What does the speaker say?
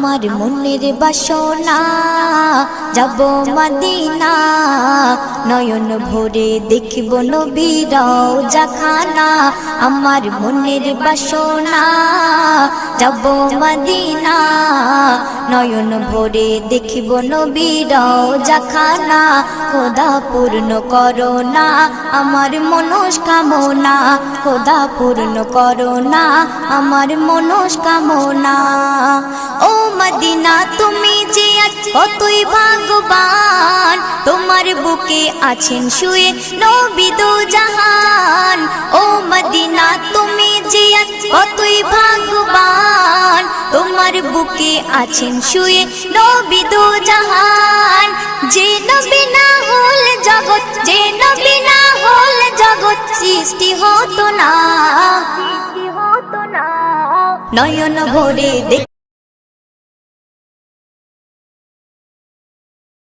আমার মনের বাসনা যাব মদিনা নয়ন ভরে দেখিব নবীর রওজাখানা আমার মনের বাসনা যাব মদিনা নয়ন ভরে দেখিব নবীর রওজাখানা খোদা পূর্ণ করো না আমার মনস্কামনা খোদা পূর্ণ করো না আমার মনস্কামনা ও মদিনা তুমি যে কতই ভাগ্যবান তোমার বুকে আছেন শুয়ে নবী দো জাহান ও মদিনা তুমি যে কতই ভাগ্যবান তোমার বুকে আছেন শুয়ে নবী দো জাহান যে নবী না হল জগৎ যে নবী না হল জগৎ সৃষ্টি হতো না নয়ন ভরে